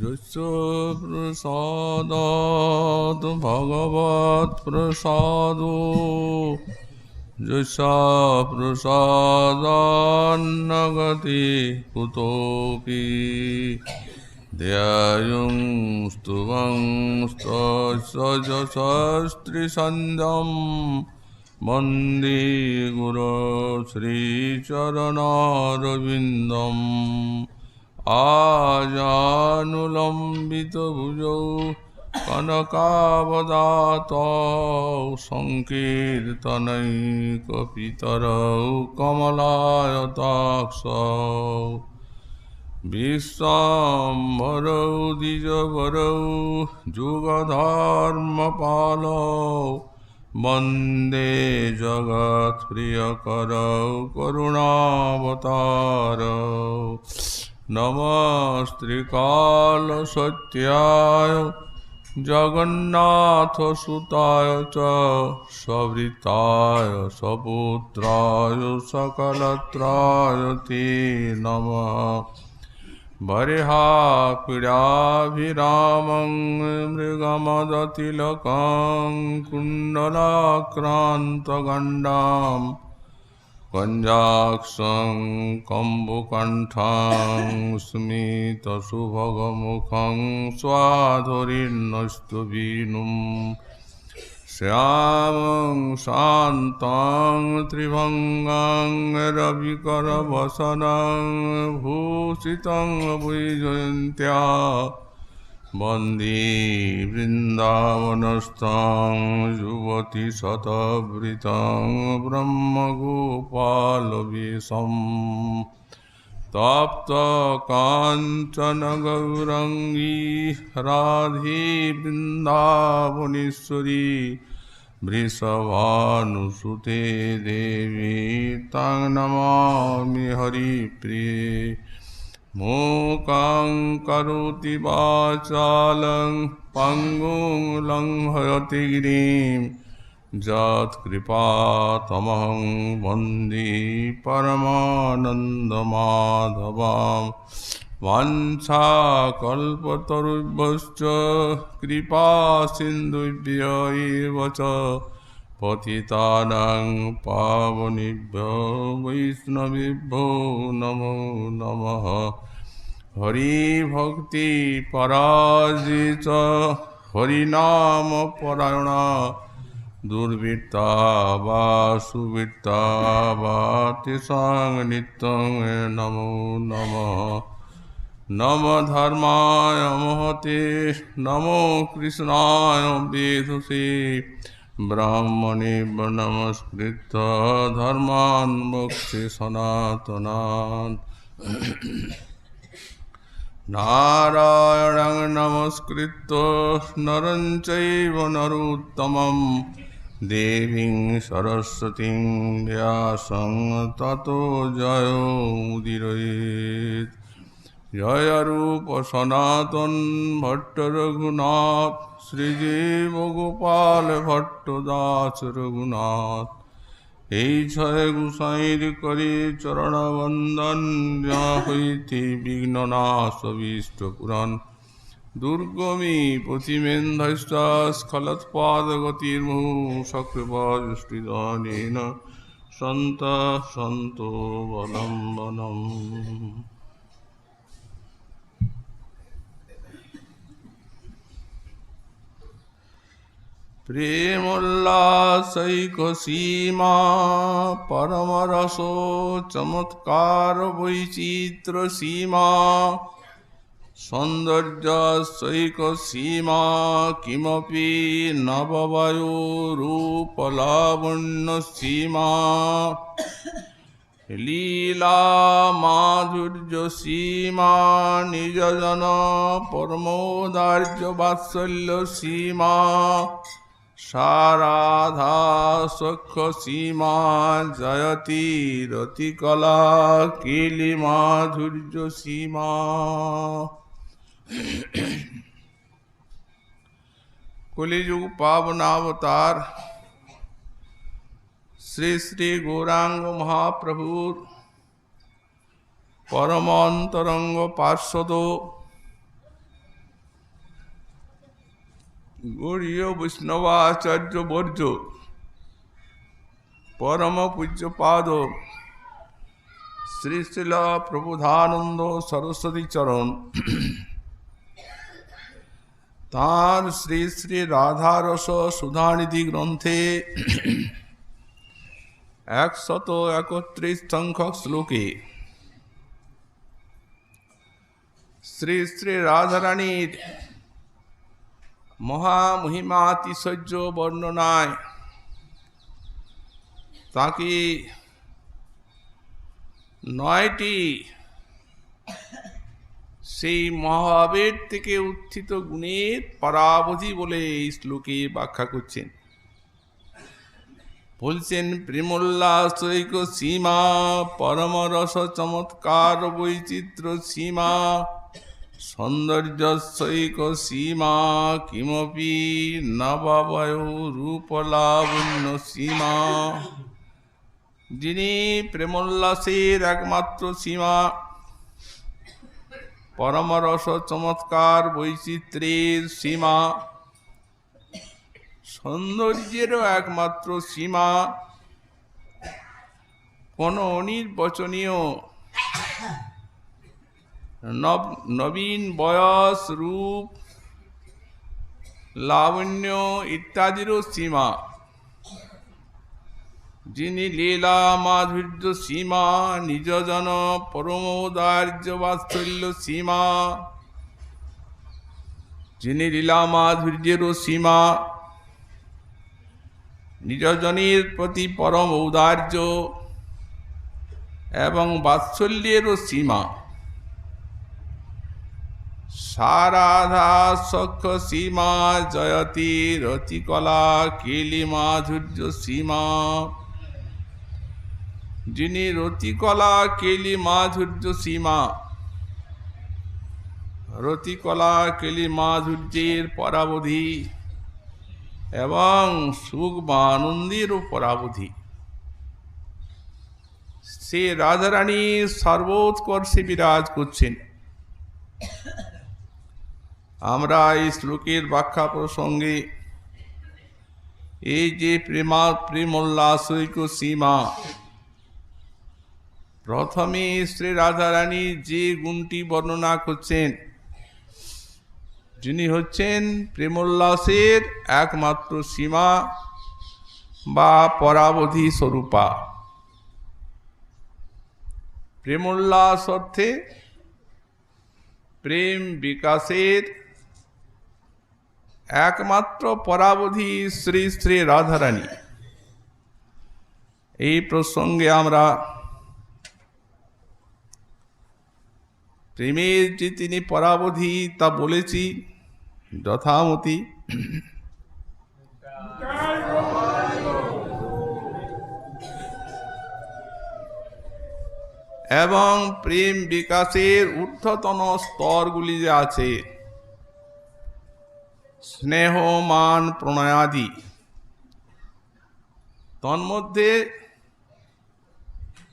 यस्य प्रसादात् भगवत्प्रसादो यस्य प्रसादान्न गति कुतोऽपि ध्यायं स्तुवं यशस्त्रिसन्ध्यं वन्दे गुरो श्रीचरणारविन्दम् आजानुलम्बितभुजौ कनकावदातौ सङ्कीर्तनैकपितरौ कमलायताक्षौ विश्वाम्बरौ द्विजवरौ जुगधर्मपालौ वन्दे जगत्प्रियकरौ करुणावतारौ नमस्त्रिकालसत्याय जगन्नाथसुताय च सवृताय सपुत्राय सकलत्राय ते नमः बर्हापीडाभिरामं मृगमदतिलकं कुण्डलाक्रान्तगण्डां कञ्जाक्षं कम्बुकण्ठं स्मितसुभगमुखं स्वाधुरीर्नस्तुवीनुं श्यामं शान्तं त्रिभङ्गं रविकरवसनं भूषितं वैजयन्त्या वन्दे वृन्दावनस्थं युवतिशतवृतं ब्रह्मगोपालवेशम् तप्तकाञ्चन गौरङ्गी राधे वृन्दावनेश्वरी वृषभानुसुते देवी तं नमामि हरिप्रिये मूकं करोति वाचालं पङ्गुं लङ्घयति गिरिं यत्कृपातमहं वन्दे परमानन्दमाधवां वाञ्छाकल्पतरुभ्यश्च कृपासिन्धुभ्य एव च पतितानां पावनेभ्यो वैष्णवेभ्यो नमो नमः हरिभक्तिपराजित हरिनामपरायणा दुर्वृत्ता वा सुवृत्ता वा तेषां नित्यं नमो नमः नमो धर्माय महते नमो कृष्णाय वेधसे ब्राह्मणे नमस्कृत्य धर्मान् मोक्षे सनातनान् नारायणं नमस्कृत्य नरं चैव नरोत्तमं देवीं सरस्वतीं व्यासं ततो जयोमुदीरयेत् जय रूप सनातन भट्ट रघुनाथ श्रीजीव गोपाल भट्ट दास रघुनाथ এই ছয় গুসাইর করে চরণ বন্দন যা হইতে বিঘ্ননাশ অভীষ্ট পুরাণ দুর্গমী প্রতিমেন্দ্রস্খলৎপাদগতির্মুহু সকৃপাদৃষ্টিদানেন সন্ত সন্তো বলম্বনম प्रेमोल्लासैक सीमा परमरसो चमत्कार वैचित्र सीमा सौन्दर्यसैक सीमा किमपि नववयोरूपलावण्य सीमा लीला माधुर्य सीमा निजजन परमोदार्य वात्सल्य सीमा साराधा सख सीमा जयति रतिकला केली माधुर्य सीमा कलिजुग पावनावतार श्री श्री गौरांग महाप्रभु परमांतरंग पार्षद গৌড়ীয় বৈষ্ণবাচার্য বর্য পরম পূজ্যপাদ শ্রী শ্রীল প্রবোধানন্দ সরস্বতী চরণ তাঁর শ্রী শ্রী রাধারস সুধানিধি গ্রন্থে 131 সংখ্যক শ্লোকে শ্রী শ্রী রাধারানীর মহামহিমাতিশয্য বর্ণনায় তাকে 9টি সেই মহাবেদ থেকে উত্থিত গুণের পরাবধি বলে এই শ্লোকে ব্যাখ্যা করছেন। বলছেন প্রেমোল্লাসৈক সীমা, পরমরস চমৎকার বৈচিত্র্য সীমা, সৌন্দর্যসৈক সীমা, কিমপি নববয় রূপলাবণ্য সীমা। যিনি প্রেমোল্লাসের একমাত্র সীমা, পরমরস চমৎকার বৈচিত্র্যের সীমা, সৌন্দর্যেরও একমাত্র সীমা, কোন অনির্বচনীয় নবীন বয়স, রূপ, লাবণ্য ইত্যাদিরও সীমা, যিনি লীলা মাধুর্য সীমা, নিজজন পরমৌদার্য বাৎসল্য সীমা, যিনি লীলা মাধুর্যেরও সীমা, নিজজনের প্রতি পরম ঔদার্য এবং বাৎসল্যেরও সীমা। সারাধা সখ্য সীমা, জয়তী রতিকলা কেলি মাধুর্য সীমা। যিনি রতিকলা কেলি মাধুর্য সীমা, রতিকলা কেলি মাধুর্যের পরাবধি এবং সুখ বা আনন্দেরও পরাবধি, সে রাধারানী সর্বোৎকর্ষে বিরাজ করছেন। আমরা এই শ্লোকের ব্যাখ্যা প্রসঙ্গে এই যে প্রেমোল্লাসৈক সীমা, প্রথমে শ্রী রাধারানী যে গুণটি বর্ণনা করছেন, যিনি হচ্ছেন প্রেমোল্লাসের একমাত্র সীমা বা পরাবধি স্বরূপা। প্রেমোল্লাস অর্থে প্রেম বিকাশের একমাত্র পরাবধি শ্রী শ্রী রাধারানী। এই প্রসঙ্গে আমরা প্রেমের যে তিনি পরাবধি তা বলেছি যথামতি। এবং প্রেম বিকাশের ঊর্ধ্বতন স্তরগুলি যে আছে, স্নেহ মান প্রণয়াদি, তন্মধ্যে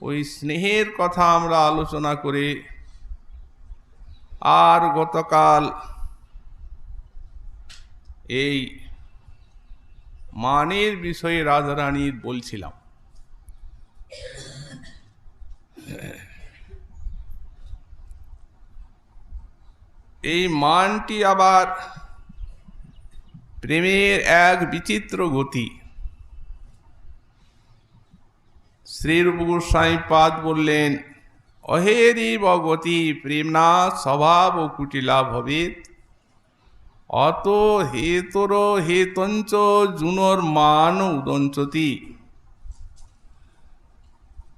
ওই স্নেহের কথা আমরা আলোচনা করে আর গতকাল এই মানের বিষয়ে রাধারানীর বলছিলাম। এই মানটি আবার প্রেমের এক বিচিত্র গতি। শ্রীরূপ গোস্বামী পাদ বললেন, অহেরিব গতি প্রেমনা স্বভাব কুটিলা ভবেত, অত হেতর হেতঞ্চ জুনর মান উদঞ্চতি।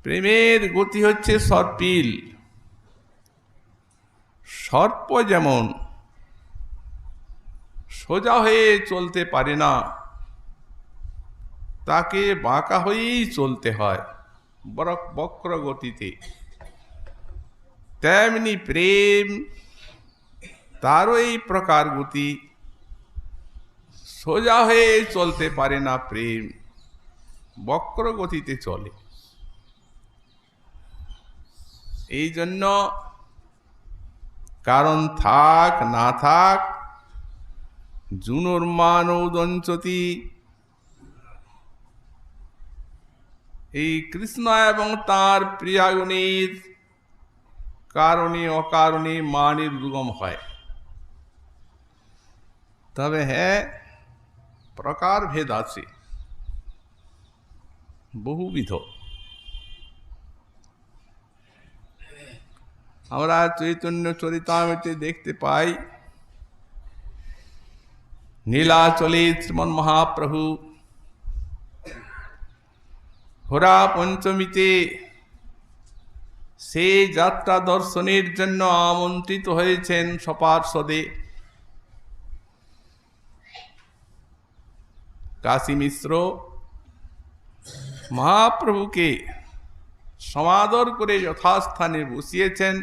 প্রেমের গতি হচ্ছে সর্পিল। সর্প যেমন সোজা হয়ে চলতে পারে না, তাকে বাঁকা হয়েই চলতে হয় বক্র গতিতে, তেমনি প্রেম তারও এই প্রকার গতি। সোজা হয়ে চলতে পারে না, প্রেম বক্র গতিতে চলে। এই জন্য কারণ থাক না থাক, জুনুর্মান ঔদঞ্চতি। এই কৃষ্ণ এবং তার প্রিয়াগুণীর কারণে অকারণে মানের উদ্গম হয়। তবে হ্যাঁ, প্রকার ভেদ আছে, বহুবিধ। আমরা চৈতন্য চরিতামৃতে দেখতে পাই, নীলাচলে শ্রীমন মহাপ্রভু হোরা পঞ্চমীতে সে যাত্রা দর্শনের জন্য আমন্ত্রিত হয়েছেন সপার্ষদে। কাশী মিশ্র মহাপ্রভুকে সমাদর করে যথাস্থানে বসিয়েছেন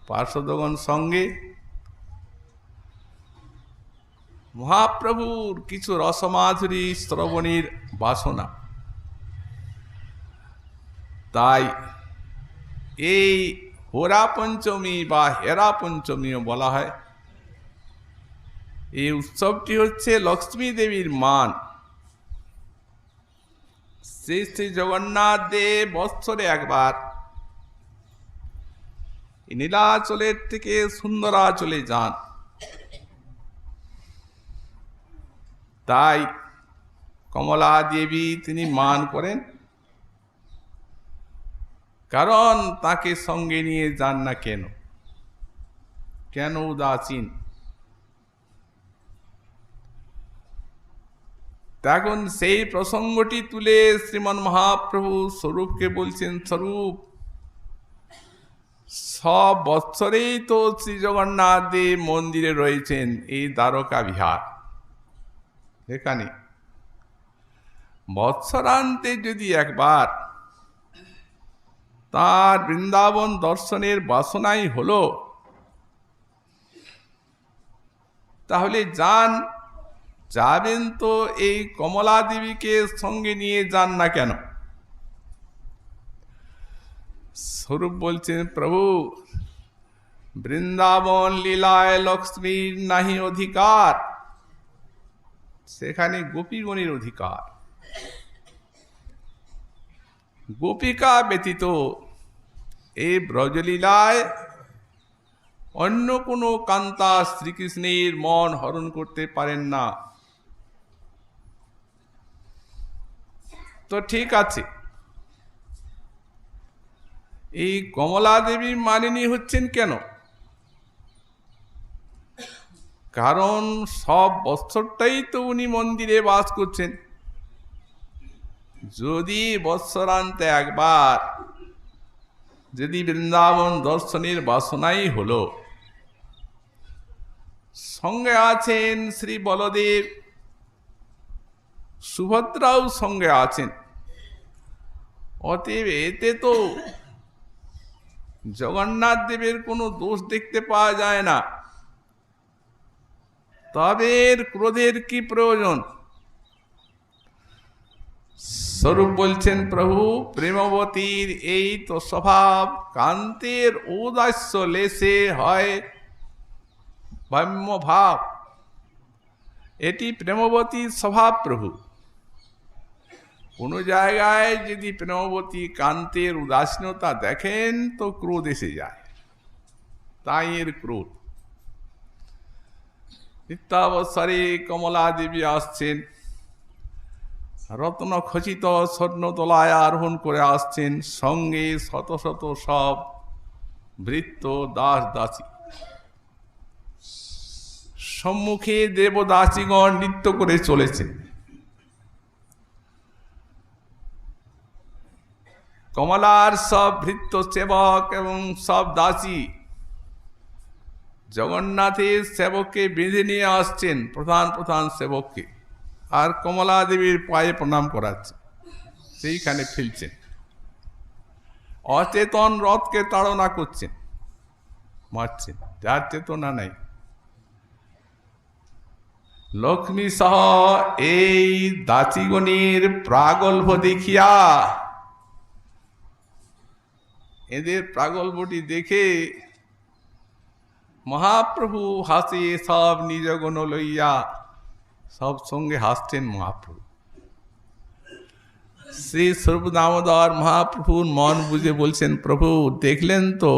পার্শ্বদগণ সঙ্গে। মহাপ্রভুর কিছু রসমাধুরী শ্রবণের বাসনা, তাই এই হোরা পঞ্চমী বা হেরা পঞ্চমীও বলা হয়। এই উৎসবটি হচ্ছে লক্ষ্মী দেবীর মান। শ্রী শ্রী জগন্নাথ দেব বৎসরে একবার নীলাচলের থেকে সুন্দরাচলে যান। তাই কমলা দেবী তিনি মান করেন, কারণ তাকে সঙ্গে নিয়ে যান না কেন, কেন উদাসীন? তখন সেই প্রসঙ্গটি তুলে শ্রীমন মহাপ্রভু স্বরূপকে বলছেন, স্বরূপ, সব বৎসরেই তো শ্রী জগন্নাথ দেব মন্দিরে রয়েছেন এই দ্বারকা বিহার, এখানে বৎসরান্তে যদি একবার তার বৃন্দাবন দর্শনের বাসনাই হলো, তাহলে যাবেন তো এই কমলা দেবীকে সঙ্গে নিয়ে যান না কেন? স্বরূপ বলছেন, প্রভু, বৃন্দাবন লীলায় লক্ষ্মীর নাহি অধিকার, সেখানে গোপীগণের অধিকার। গোপিকা ব্যতীত এই ব্রজলীলায় অন্য কোনো কান্তা শ্রীকৃষ্ণের মন হরণ করতে পারেন না। তো ঠিক আছে, এই কমলা দেবী মানিনী হচ্ছেন কেন? কারণ সব বৎসরটাই তো উনি মন্দিরে বাস করছেন। যদি বৎসরান্তে একবার যদি বৃন্দাবন দর্শনের বাসনাই হলো, সঙ্গে আছেন শ্রী বলদেব, সুভদ্রাও সঙ্গে আছেন, অতএব এতে তো জগন্নাথ দেবের কোনো দোষ দেখতে পাওয়া যায় না। তবে ক্রোধের কি প্রয়োজন? স্বরূপ বলছেন, প্রভু, প্রেমবতীর এই তো স্বভাব, কান্তের ঔদাস্য লেশে হয় ভ্রাম্য ভাব। এটি প্রেমবতীর স্বভাব। প্রভু, কোনো জায়গায় যদি প্রেমবতী কান্তের উদাসীনতা দেখেন তো ক্রোধ এসে যায়, তাই এর ক্রোধ। নিত্যাবসরে কমলা দেবী আসছেন, রত্ন খচিত স্বর্ণ তলায় আরোহণ করে আসছেন, সঙ্গে শত শত সব ভৃত্য দাস দাসী, সম্মুখে দেবদাসীগণ নৃত্য করে চলেছে। কমলার সব ভৃত্য সেবক এবং সব দাসী জগন্নাথের সেবককে বেঁধে নিয়ে আসছেন, প্রধান প্রধান সেবককে, আর কমলা দেবীর পায়ে প্রণাম করাচ্ছে, সেইখানে ফেলছেন। অচেতন রথকে তাড়না করছেন, মারছেন, যার চেতনা নাই। লক্ষ্মী সহ এই দাসীগণের প্রাগল্ভ দেখিয়া, এদের প্রাগল্ভটি দেখে মহাপ্রভু হাসে সব নিজ গুণ লইয়া সব সঙ্গে হাসছেন মহাপ্রভু। শ্রী স্বরূপ দামোদর মহাপ্রভুর মন বুঝে বলছেন, প্রভু দেখলেন তো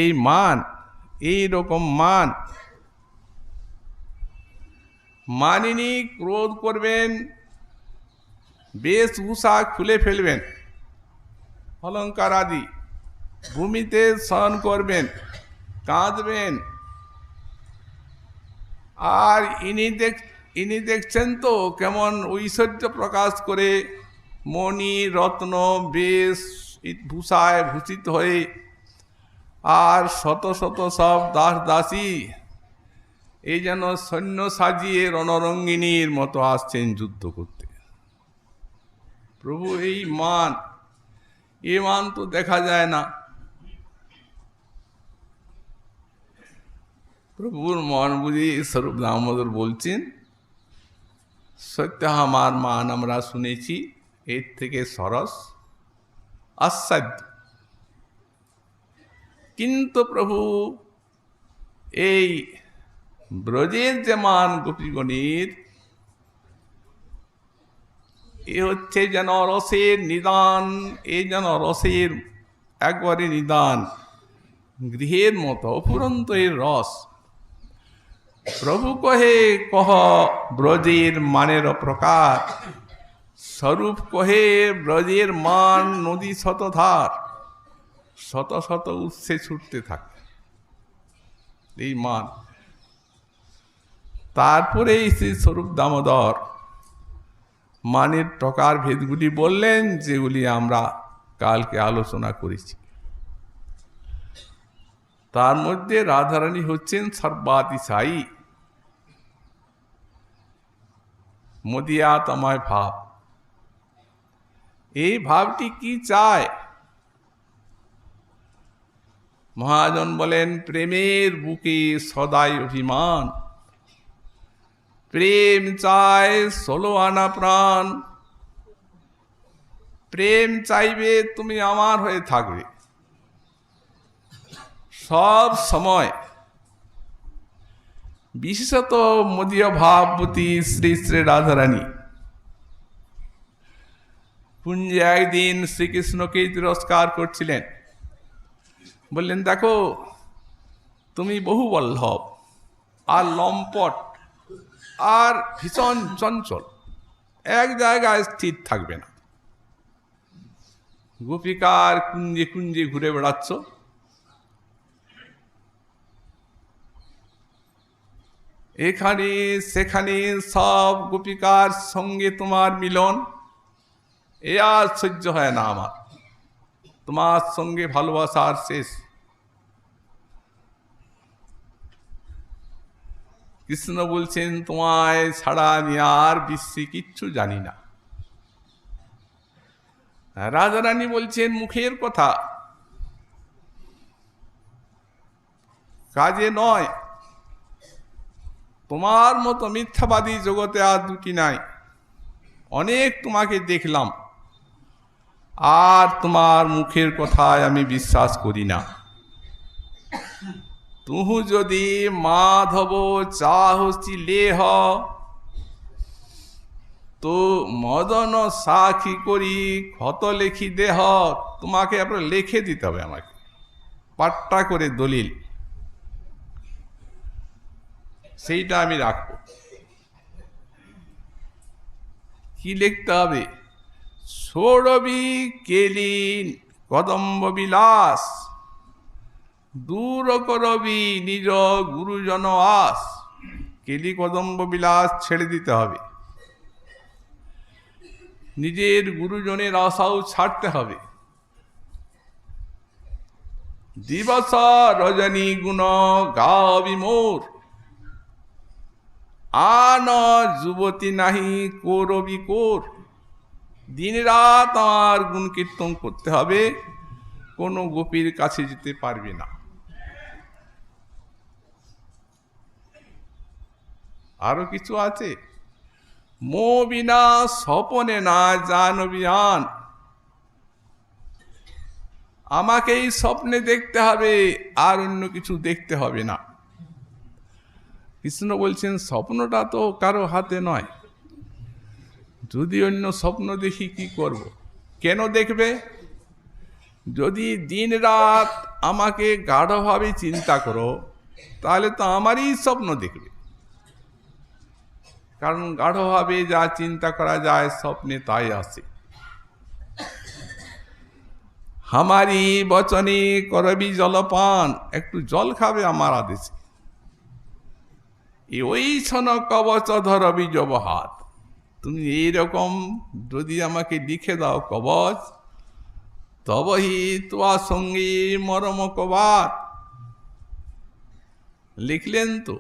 এই মান, এই রকম মান, মানিনি ক্রোধ করবেন, বেশভূষা খুলে ফেলবেন, অলঙ্কার আদি ভূমিতে শয়ন করবেন, কাঁদবেন। আর ইনি দেখছেন তো কেমন ঐশ্বর্য প্রকাশ করে মণি রত্ন বেশ ভূষায় ভূষিত হয়ে, আর শত শত সব দাস দাসী এই যেন সৈন্য সাজিয়ে রণরঙ্গিনীর মতো আসছেন যুদ্ধ করতে। প্রভু এই মান, এ মান তো দেখা যায় না। প্রভুর মন বুঝি স্বরূপ দামোদর বলছেন, সত্য আমার মান আমরা শুনেছি, এর থেকে সরস আস্বাদ্য। কিন্তু প্রভু এই ব্রজের যে মান গোপীগণের, এ হচ্ছে যেন রসের নিদান, এ যেন রসের একবারে নিদান, গৃহের মতো অফুরন্ত এর রস। প্রভু কহে কহ ব্রজের মানের প্রকার, স্বরূপ কহে ব্রজের মান নদী শতধার, শত শত উৎসে ছুটতে থাকে এই মান। তারপরে শ্রী স্বরূপ দামোদর মানের প্রকার ভেদগুলি বললেন, যেগুলি আমরা কালকে আলোচনা করেছি। তার মধ্যে রাধারানী হচ্ছেন সর্বাতিশায়ী, মদিয়াতময় ভাব। এই ভাবটি কি চায়? মহাজন বলেন, প্রেমের বুকে সদাই অভিমান, প্রেম চায় 16 আনা প্রাণ। প্রেম চাইবে তুমি আমার হয়ে থাকবে সব সময়। বিশেষত মদীয় ভাববতী শ্রী শ্রী রাধারানী কুঞ্জে একদিন শ্রীকৃষ্ণকে তিরস্কার করছিলেন। বললেন, দেখো তুমি বহু বল্লভ আর লম্পট আর ভীষণ চঞ্চল, এক জায়গায় স্থির থাকবে না। গোপিকার কুঞ্জে কুঞ্জে ঘুরে বেড়াচ্ছ, এখানে সেখানে সব গোপিকার সঙ্গে তোমার মিলন, এ আর সহ্য হয় না আমার। তোমার সঙ্গে ভালোবাসার শেষ। কৃষ্ণ বলছেন, তোমায় ছাড়া আমি আর বিশ্বে কিচ্ছু জানি না। রাধারানী বলছেন, মুখের কথা, কাজে নয়। তোমার মতো মিথ্যাবাদী জগতে আর দুটি নাই। অনেক তোমাকে দেখলাম, আর তোমার মুখের কথায় আমি বিশ্বাস করি না। তুহু যদি মাধব চাহসি লেহ, তো মদন সাক্ষী করি ক্ষত লেখি দেহ। তোমাকে আপনার লিখে দিতে হবে, আমাকে পাট্টা করে দলিল, সেইটা আমি রাখব। কি লিখতে হবে? ষোড়বি কেলিন কদম্ব বিলাস, দূর করবি নিজ গুরুজন আস। কেলি কদম্ব বিলাস ছেড়ে দিতে হবে, নিজের গুরুজনের আশাও ছাড়তে হবে। দিবস রজনী গুণ গাবি মোর, আন যুবতী নাহি করবি কোর। দিন রাত আমার গুণ কীর্তন করতে হবে, কোনো গোপীর কাছে যেতে পারবে না। আরো কিছু আছে, মো বিনা স্বপনে না জানবিয়ান। আমাকেই স্বপ্নে দেখতে হবে, আর অন্য কিছু দেখতে হবে না। কৃষ্ণ বলছেন স্বপ্নটা তো কারো হাতে নয়, যদি অন্য স্বপ্ন দেখি কি করব? কেন দেখবে? যদি দিন রাত আমাকে গাঢ়ভাবে চিন্তা করো তাহলে তো আমারই স্বপ্ন দেখবে, কারণ গাঢ়ভাবে যা চিন্তা করা যায় স্বপ্নে তাই আসে। আমারই বচনে করবি জলপান, একটু জল খাবে আমার আদেশে। ওই ছন কবচ ধরবি জবহাত, তুমি এইরকম যদি আমাকে লিখে দাও কবচ, তবহি তোয়া সঙ্গে মরম কবাত। লিখলেন তো,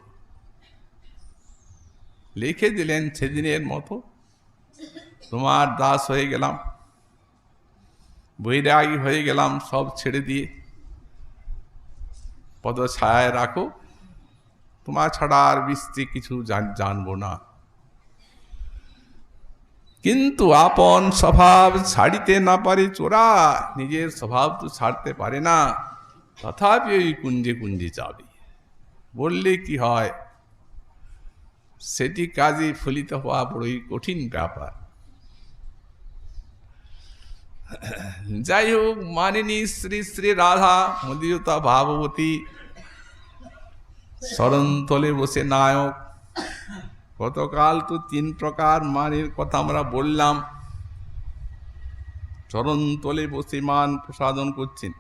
লিখে দিলেন সেদিনের মতো, তোমার দাস হয়ে গেলাম, বৈরাগী হয়ে গেলাম, সব ছেড়ে দিয়ে পদ ছায় রাখো, তোমার ছাড়া আর বিশ্বে কিছু জানবো না। কিন্তু আপন স্বভাব ছাড়িতে না পারে চোরা, নিজের স্বভাব তো ছাড়তে পারে না, তথাপি ওই কুঞ্জে কুঞ্জে যাবে। বললে কি হয়, সেটি কাজে ফলিত হওয়া বড়ই কঠিন ব্যাপার। যাই হোক, মানিনী শ্রী শ্রী রাধা মদিয়তা ভাববতী শরণতলে বসে নায়ক। গতকাল তো 3 প্রকার মানের কথা আমরা বললাম। চরণতলে বসে মান প্রসাদন করছেন।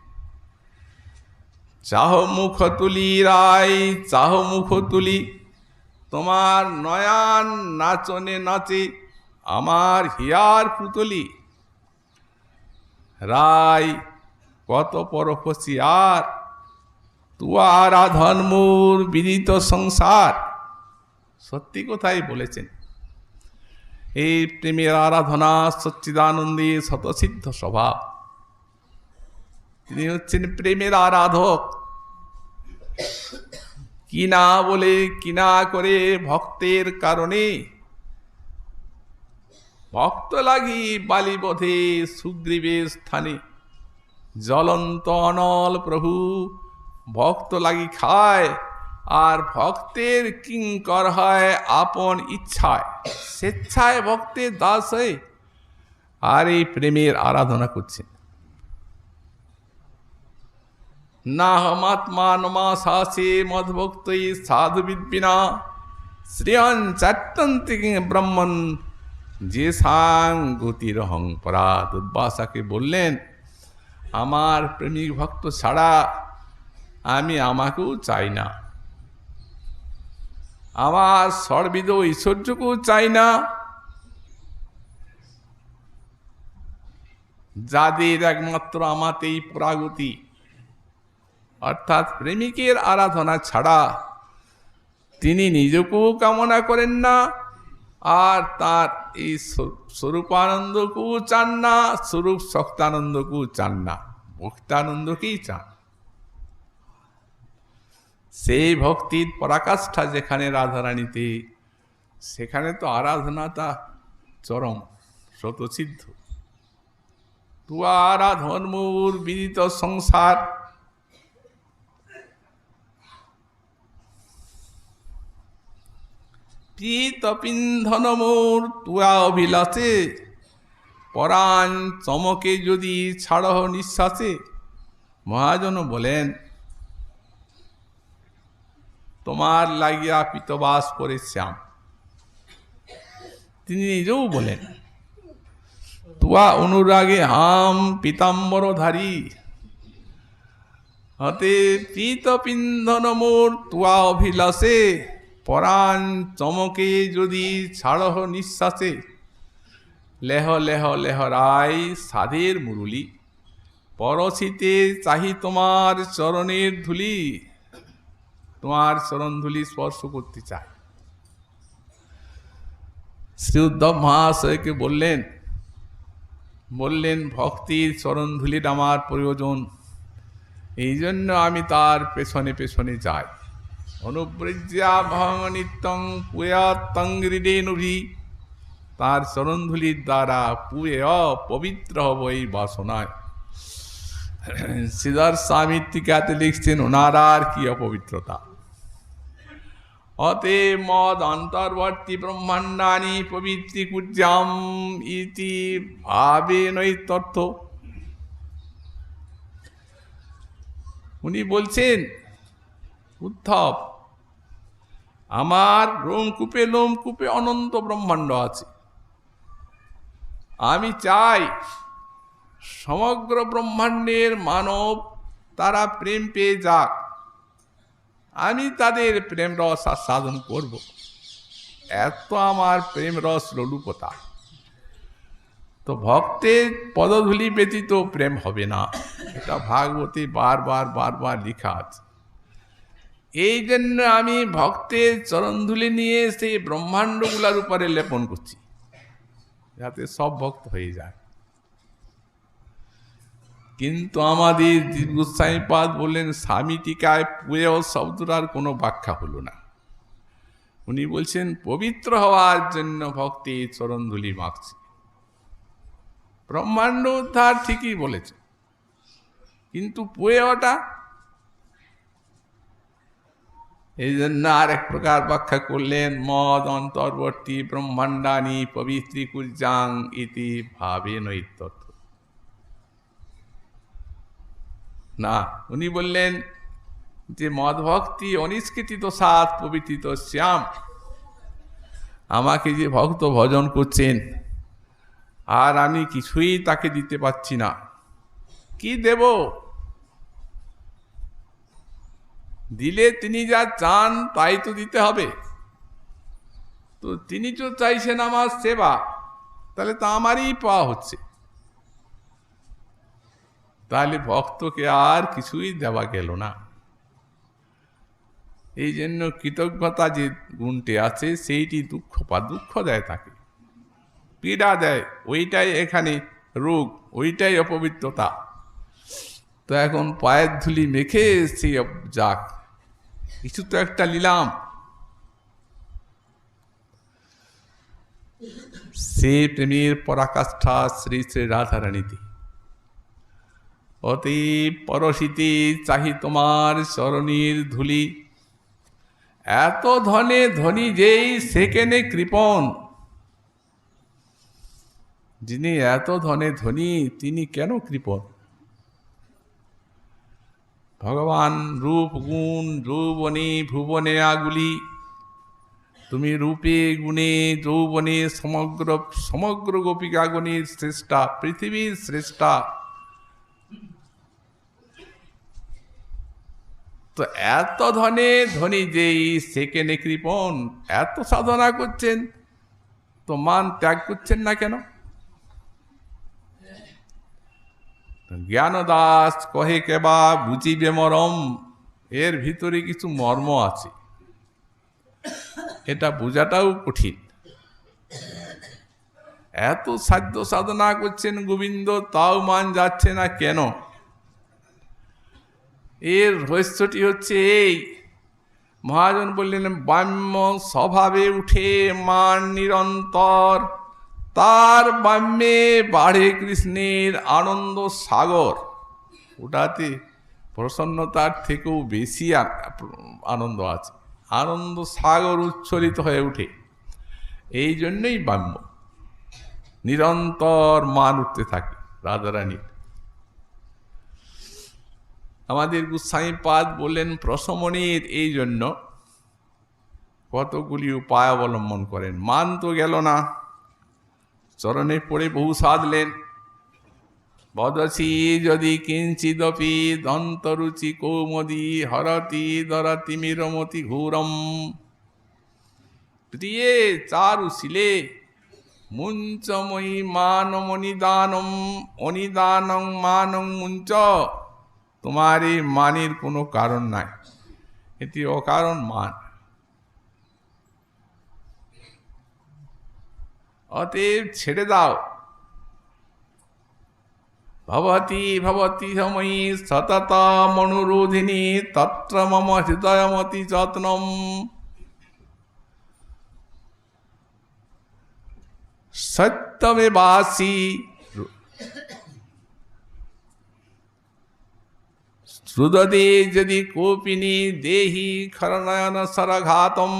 চাহ মুখ তুলি রায়, চাহ মুখ তুলি, তোমার নয়ন নাচনে নাচে আমার হিয়ার পুতলি। রায় কত পরখসিয়ার, তুয়া আরাধন মোর বিদিত সংসার। সত্যি কথাই বলেছেন। এই প্রেমের আরাধনা সচ্চিদানন্দে স্বতঃসিদ্ধ স্বভাব। তিনি হচ্ছেন প্রেমের আরাধক। কি না বলে কি না করে ভক্তের কারণে, ভক্ত লাগি বালিবধে সুগ্রীবের স্থানে। জ্বলন্ত অনল প্রভু ভক্ত লাগি খায়, আর ভক্তের কিঙ্কর হয় আপন ইচ্ছায়, স্বেচ্ছায় ভক্তের দাস হয়ে আর এই প্রেমের আরাধনা করছেন। না হমাত্মা নমা শাসে মদভক্ত সাধু বিদ্বিনা, শ্রেয়ন চাট্টন্তি ব্রহ্মণ যে সাং গতিরহং পরা। দুর্বাসাকে বললেন, আমার প্রেমিক ভক্ত ছাড়া আমি আমাকেও চাই না, আমার সর্বিদ ঐশ্বর্যকেও চাই না। যাদের একমাত্র আমাতেই পরাগতি, অর্থাৎ প্রেমিকের আরাধনা ছাড়া তিনি নিজেকেও কামনা করেন না, আর তার এই স্বরূপানন্দকেও চান না, স্বরূপ শক্তানন্দকেও চান না, ভক্তানন্দকেই চান। সেই ভক্তির পরাকাষ্ঠা যেখানে রাধারানীতে, সেখানে তো আরাধনাটা চরম স্বতঃসিদ্ধ। তুয়া আরাধন মোর বিদিত সংসার। পীত পিন্ধন মোর তুয়া অভিলাষে, পরাণ চমকে যদি ছাড়হ নিঃশ্বাসে। মহাজন বলেন, তোমার লাগিয়া পীতবাস করে শ্যাম। তিনি নিজেও বলেন, তুয়া অনুরাগে হাম পীতাম্বরধারী, হতে পীত পিন্ধন মোর তুয়া অভিলাষে, পরাণ চমকে যদি ছাড়হ নিঃশ্বাসে। লেহ লেহ লেহ রায় সাধের মুরুলি, পরশিতে চাহি তোমার চরণের ধুলি। তোমার চরণ ধুলি স্পর্শ করতে চায়। শ্রী উদ্ধব মহাশয়কে বললেন ভক্তির চরণ ধুলির আমার প্রয়োজন, এই জন্য আমি তার পেছনে পেছনে যাই। অনুব্রজ্যা ভং নিত্যং পুয়াতঙ্গিরেনুভি, তার চরণধুলির দ্বারা পুয়ে পবিত্র হব এই বাসনায়। শ্রীধর স্বামী টিকাতে লিখছেন, ওনার আর কি অপবিত্রতা। অতএব মদ অন্তর্বর্তী ব্রহ্মাণ্ডানি পবিত্রী কুর্যাম ইতি ভাবে নৈতর্থ। উনি বলছেন, উদ্ধব, আমার লোমকূপে লোমকূপে অনন্ত ব্রহ্মাণ্ড আছে। আমি চাই সমগ্র ব্রহ্মাণ্ডের মানব তারা প্রেম পেয়ে যাক, আমি তাদের প্রেম রস আস্বাদন করব। এত আমার প্রেম রস লোলুপতা। তো ভক্তের পদধূলি ব্যতীত প্রেম হবে না, এটা ভাগবতে বারবার বারবার লেখা আছে। এই জন্য আমি ভক্তের চরণধূলি নিয়ে সেই ব্রহ্মাণ্ডগুলার উপরে লেপন করছি, যাতে সব ভক্ত হয়ে যায়। কিন্তু আমাদের গোস্বামীপাদ বললেন, স্বামী টিকায় পুয়ে শব্দটার কোনো ব্যাখ্যা হলো না। উনি বলছেন পবিত্র হওয়ার জন্য ভক্তের চরণধূলি মাখছে। ব্রহ্মাণ্ড উদ্ধার ঠিকই বলেছে, কিন্তু পুয়েটা, এই জন্য আর এক প্রকার ব্যাখ্যা করলেন, মদ অন্তর্বর্তী ব্রহ্মাণ্ডানি পবিত্রী কুর্যাং ইতি ভাবে নৈতর্থ। না, উনি বললেন যে মদ ভক্তি অনিষ্কৃতিত সাত পবিত্রিত শ্যাম, আমাকে যে ভক্ত ভজন করছেন আর আমি কিছুই তাকে দিতে পারছি না, কি দেব? দিলে তিনি যা চান তাই তো দিতে হবে। তো তিনি তো চাইছেন আমার সেবা, তাহলে তো আমারই পাওয়া হচ্ছে, তাহলে ভক্তকে আর কিছুই দেওয়া গেল না। এই জন্য কৃতজ্ঞতা যে গুণটি আছে সেইটি দুঃখ দেয়, তাকে পীড়া দেয়, ওইটাই এখানে রোগ, ওইটাই অপবিত্রতা। তো এখন পায়ের ধুলি মেখে সেই যাক, কিছু তো একটা নিলাম। সে প্রেমের পরাকাষ্ঠা শ্রী শ্রী রাধারানীতি। অতি পরশিতি চাহি তোমার চরণীর ধুলি, এত ধনে ধনী যেই সেকেনে কৃপণ। যিনি এত ধনে ধনী তিনি কেন কৃপণ? ভগবান রূপ গুণ যৌবনে ভুবনে আগুলি, তুমি রূপে গুণে যৌবনে সমগ্র সমগ্র গোপিকাগণের শ্রেষ্ঠা, পৃথিবীর শ্রেষ্ঠা। তো এত ধনে ধনী যেই সেকেনে কৃপণ, এত সাধনা করছেন তো মান ত্যাগ করছেন না কেন? জ্ঞানদাস কহে কেবা বুঝিবে মরম, এর ভিতরে কিছু মর্ম আছে, এটা বোঝাটাও কঠিন। এত সাধ্য সাধনা করছেন গোবিন্দ, তাও মান যাচ্ছে না কেন? এর রহস্যটি হচ্ছে এই, মহাজন বললেন বাম্য স্বভাবে উঠে মান নিরন্তর, তার বাম্যে বাড়ে কৃষ্ণের আনন্দ সাগর। ওটাতে প্রসন্নতার থেকেও বেশি আনন্দ আছে, আনন্দ সাগর উচ্ছ্বলিত হয়ে উঠে। এই জন্যই বাম্য, নিরন্তর মান উঠতে থাকে রাধারানীর। আমাদের গোস্বামীপাদ বললেন প্রশমনের এই জন্য কতগুলি উপায় অবলম্বন করেন। মান তো গেল না, চরণে পড়ে বহু সাধলেন। বদসি যদি কিঞ্চিদপি দন্তরুচি কৌমদি হরতি দরতি মিরমতি ঘোরম, প্রিয়ে চারুশীলে মুঞ্চময়ী মানমনিদানম অনিদানং মানং মুঞ্চ। তোমার এই মানের কোনো কারণ নাই, এটি অকারণ মান। অতএব ছেড়ে দাও। ভবতি ভবতি সময়ী সতত মনুরোধিনী তত্র মম হৃদয়মতি যত্নম। সত্যমেবাসি শ্রুদদে যদি কোপিনী দেহি খরনয়ন সরঘাতম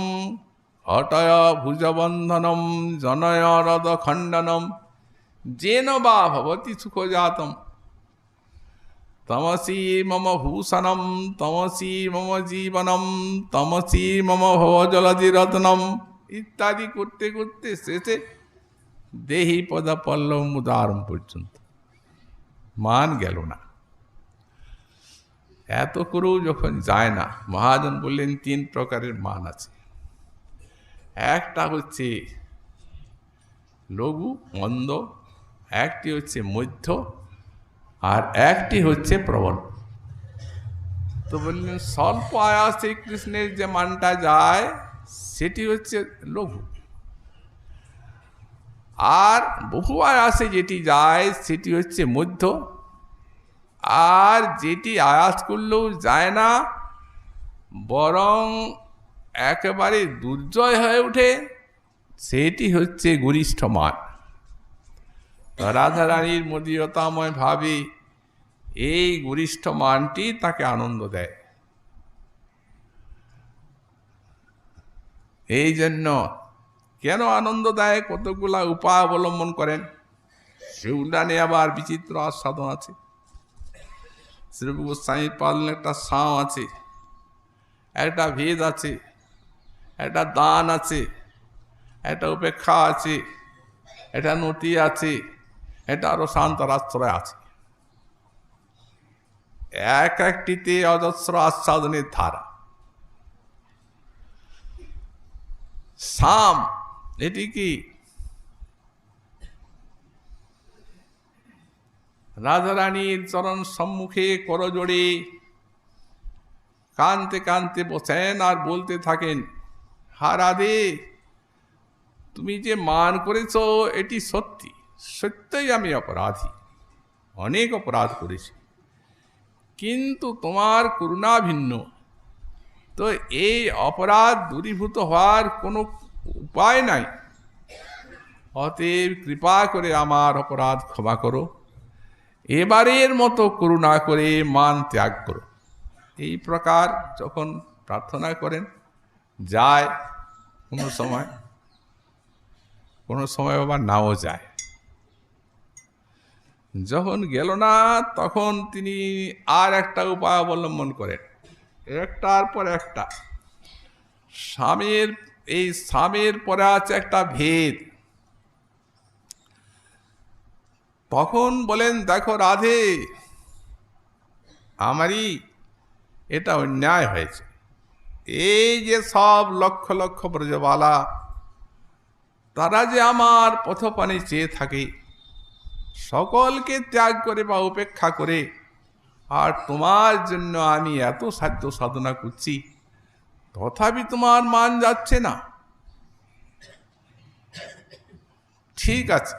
হটয় ভুজবন্ধনম জনয় হৃদ খণ্ডনম যেন বা ভবতি সুখজাতম তমসি মম ভূষণম তমসি মম জীবনম তমসি মম ভবজলধি রত্নম ইত্যাদি করতে করতে শেষে দেহি পদা পল্লব উদাহরণ পর্যন্ত মান গেল না। এত করেও যখন যায় না, মহাজন বললেন 3 প্রকারের মান আছে। একটা হচ্ছে লঘু মন্দ, একটি হচ্ছে মধ্য, আর একটি হচ্ছে প্রবল। তো বললেন স্বল্প আয়াসে কৃষ্ণের যে মানটা যায় সেটি হচ্ছে লঘু, আর বহু আয়াসে যেটি যায় সেটি হচ্ছে মধ্য, আর যেটি আয়াস করলেও যায় না বরং একেবারে দুর্জয় হয়ে ওঠে সেটি হচ্ছে গরিষ্ঠ মান। রাধারানীর মদীয়তাময় ভাবে এই গরিষ্ঠ মানটি তাকে আনন্দ দেয়। এই জন্য কেন আনন্দ দেয়, কতগুলা উপায় অবলম্বন করেন, সেগুলা নিয়ে আবার বিচিত্র আস্বাদন আছে। শ্রী গোস্বামী পালন একটা সাম আছে, একটা ভেদ আছে, একটা দান আছে, একটা উপেক্ষা আছে, একটা নতি আছে, এটা আরো শান্তরাশ্রয় আছে। এক একটিতে অজস্র আস্বাদনের ধারা। সাম এটি কি? রাধারানীর চরণ সম্মুখে করজোড়ে কানতে কানতে বসেন আর বলতে থাকেন, হা রাধে, তুমি যে মান করেছ এটি সত্যি, সত্যই আমি অপরাধী, অনেক অপরাধ করেছি, কিন্তু তোমার করুণা ভিন্ন, তো এই অপরাধ দূরীভূত হওয়ার কোনো উপায় নাই, অতএব কৃপা করে আমার অপরাধ ক্ষমা করো, এবারের মতো করুণা করে মান ত্যাগ করো। এই প্রকার যখন প্রার্থনা করেন যায়, কোনো সময় আবার নাও যায়। যখন গেল না তখন তিনি আর একটা উপায় অবলম্বন করেন, একটার পর একটা। স্বামীর পরে আছে একটা ভেদ। তখন বলেন, দেখো রাধে, আমারই এটা অন্যায় হয়েছে, এই যে সব লক্ষ লক্ষ ব্রজবালা তারা যে আমার পথপানে চেয়ে থাকে, সকলকে ত্যাগ করে বা উপেক্ষা করে, আর তোমার জন্য আমি এত সাধ্য সাধনা করছি, তথাপি তোমার মান যাচ্ছে না। ঠিক আছে,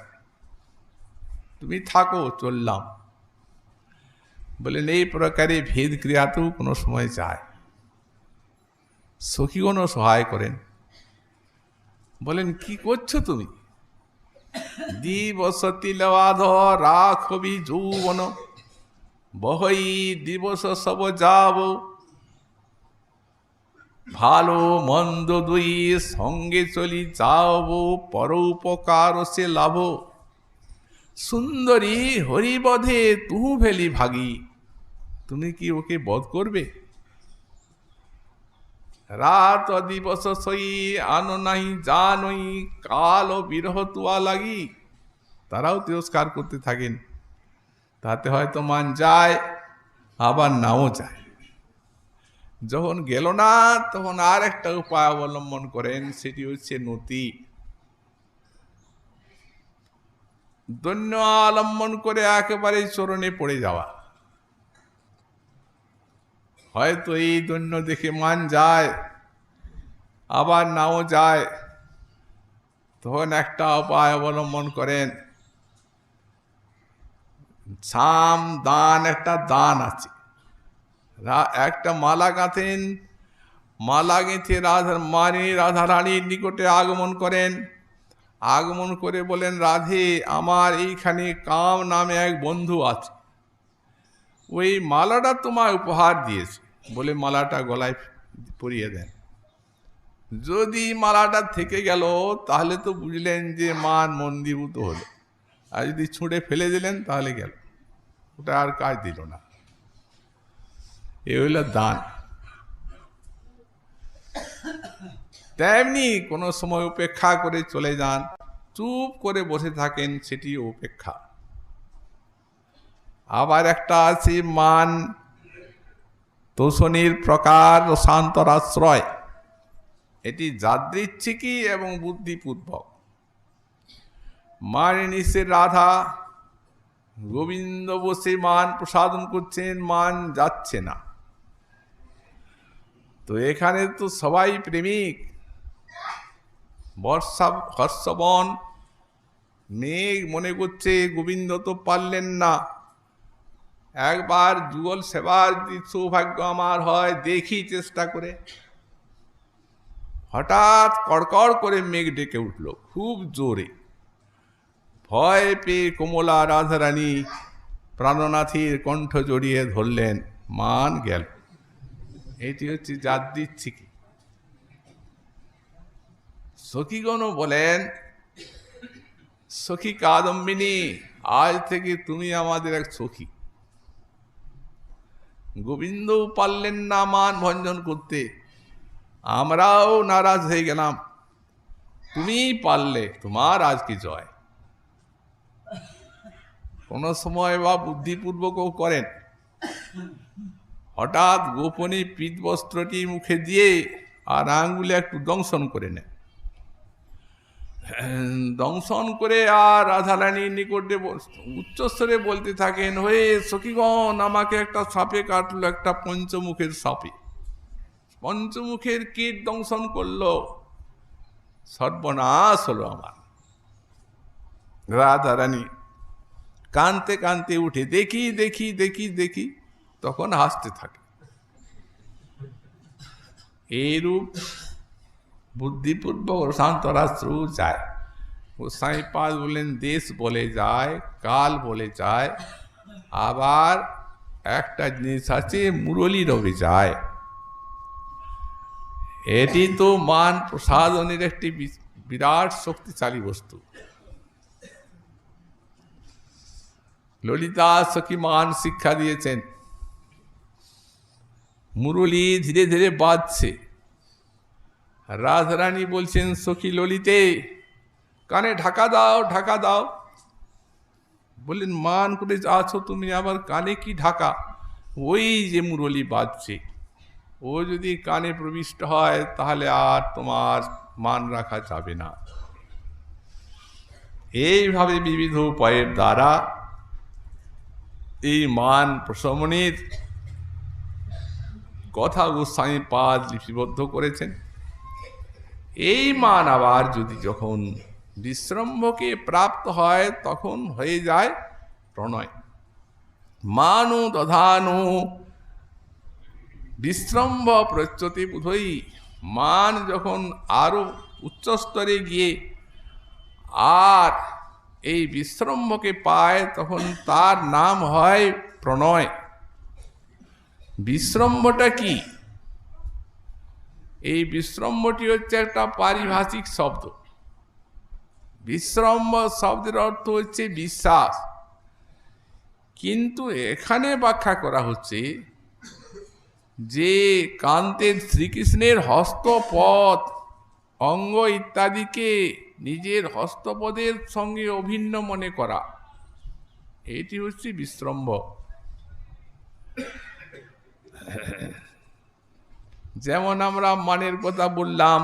তুমি থাকো, চললাম। বলেন এই প্রকারে ভেদ ক্রিয়াতেও কোনো সময় যায়। সখীগণও সহায় করেন, বলেন কি করছো তুমি? দিবস তিলবাধ রাখবি যৌবন, বহই দিবস সব যাব, ভালো মন্দ দুই সঙ্গে চলি যাব, পরোপকার সে লাভ, সুন্দরী হরিবধে তুহু ভেলি ভাগী, তুমি কি ওকে বধ করবে? রাত দিবস সই আনো নাই জানই, কাল ও বিরহ তুয়া লাগি, তারাও তিরস্কার করতে থাকেন। তাতে হয়তো মান যায়, আবার নাও যায়। যখন গেল না তখন আর একটা উপায় অবলম্বন করেন, সেটি হচ্ছে নতি। দৈন্য অবলম্বন করে একেবারে চরণে পড়ে যাওয়া। হয়তো এই দৈন্য দেখে মান যায়, আবার নাও যায়, তখন একটা উপায় অবলম্বন করেন। সাম দান, একটা দান আছে। একটা মালা গাঁথেন, মালা গেঁথে রাধারানীর নিকটে আগমন করেন। আগমন করে বলেন, রাধে, আমার এইখানে কাম নামে এক বন্ধু আছে, ওই মালাটা তোমায় উপহার দিয়েছে বলে মালাটা গলায় পরিয়ে দেন। যদি মালাটা থেকে গেল তাহলে তো বুঝলেন যে মান মন্দীভূত হলো, আর যদি ছুঁড়ে ফেলে দিলেন তাহলে গেল, ওটা আর কাজ দিল না। এ হইল দান। তেমনি কোনো সময় উপেক্ষা করে চলে যান, চুপ করে বসে থাকেন, সেটি উপেক্ষা। আবার একটা আছে মান তোষণীর প্রকার ও শান্তরাশ্রয়। এটি যাদৃচ্ছিকী এবং বুদ্ধিপূর্বক। মান নিষের রাধা গোবিন্দ বসে মান প্রসাদন করছেন, মান যাচ্ছে না। তো এখানে তো সবাই প্রেমিক। বর্ষা হর্ষবন মেঘ মনে করছে গোবিন্দ তো পারলেন না, একবার যুগল সেবার সৌভাগ্য আমার হয়, দেখি চেষ্টা করে। হঠাৎ কড়কড় করে মেঘ ডেকে উঠল খুব জোরে। ভয় পেয়ে কমলা রাধারানী প্রাণনাথীর কণ্ঠ জড়িয়ে ধরলেন, মান গেল। এটি হচ্ছে যাদৃচ্ছিকী। সখীগণও বলেন, সখী কাদম্বিনী, আজ থেকে তুমি আমাদের এক সখী। গোবিন্দ পারলেন না মান ভঞ্জন করতে, আমরাও নারাজ হয়ে গেলাম, তুমি পারলে, তোমার আজকে জয়। কোন সময় বা বুদ্ধিপূর্বকও করেন। হঠাৎ গোপনে পীতবস্ত্রটি মুখে দিয়ে আর আঙ্গুলে একটু দংশন করে নেন। দংশন করে আর রাধারানীর নিকটে উচ্চস্বরে বলতে থাকেন, হয়ে সখীগণ, আমাকে একটা সাপে কাটলো, একটা পঞ্চমুখের সাপে। পঞ্চমুখের কীট দংশন করলো, সর্বনাশ হলো আমার। রাধারানী কানতে কানতে উঠে, দেখি দেখি দেখি দেখি, তখন হাসতে থাকে। এইরূপ বুদ্ধিপূর্বক শান্তরাশ্র যায়। গোসাইপাদ বলেন, দেশ বলে যায়, কাল বলে যায়, আবার একটা জিনিস আছে মুরলী রবে যায়। এটি তো মান প্রসাদনের একটি বিরাট শক্তিশালী বস্তু। ললিতা সখী মান শিক্ষা দিয়েছেন। মুরলী ধীরে ধীরে বাজছে। রাধারানী বলছেন, সখী ললিতে, কানে ঢাকা দাও, ঢাকা দাও। বললেন, মান করে আছো তুমি, আবার কানে কি ঢাকা? ওই যে মুরলী বাজছে, ও যদি কানে প্রবিষ্ট হয় তাহলে আর তোমার মান রাখা যাবে না। এইভাবে বিবিধ উপায়ের দ্বারা এই মান প্রশমনের কথা গোস্বামীপাদ লিপিবদ্ধ করেছেন। এই মান আবার যদি যখন বিশ্রম্ভকে প্রাপ্ত হয় তখন হয়ে যায় প্রণয়। মানু দধানু বিশ্রম্ভ প্রচ্যতি বুধই। মান যখন আরো উচ্চস্তরে গিয়ে আর এই বিশ্রম্ভকে পায় তখন তার নাম হয় প্রণয়। বিশ্রম্ভটা কি? এই বিশ্রম্ভটি হচ্ছে একটা পারিভাষিক শব্দ। বিশ্রম্ভ শব্দের অর্থ হচ্ছে বিশ্বাস, কিন্তু এখানে ব্যাখ্যা করা হচ্ছে যে কান্তের শ্রীকৃষ্ণের হস্তপদ, অঙ্গ ইত্যাদিকে নিজের হস্তপদের সঙ্গে অভিন্ন মনে করা, এটি হচ্ছে বিশ্রম্ভ। যেমন আমরা মানের কথা বললাম,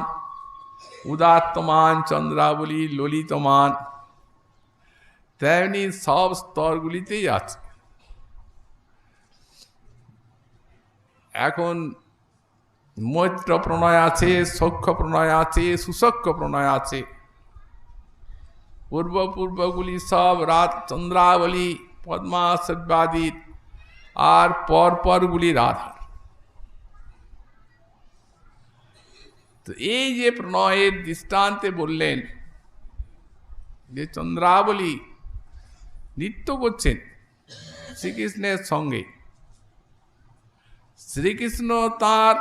উদাত্তমান, চন্দ্রাবলী, ললিতমান, তেমনি সব স্তরগুলিতেই আছে। এখন মৈত্র প্রণয় আছে, সখ্য প্রণয় আছে, সুসখ্য প্রণয় আছে। পূর্বগুলি সব রাত চন্দ্রাবলী, পদ্মা, সব্যাদির, আর পরপরগুলি রাধার। তো এই যে প্রণয়ের দৃষ্টান্তে বললেন যে চন্দ্রাবলী নৃত্য করছেন শ্রীকৃষ্ণের সঙ্গে, শ্রীকৃষ্ণ তার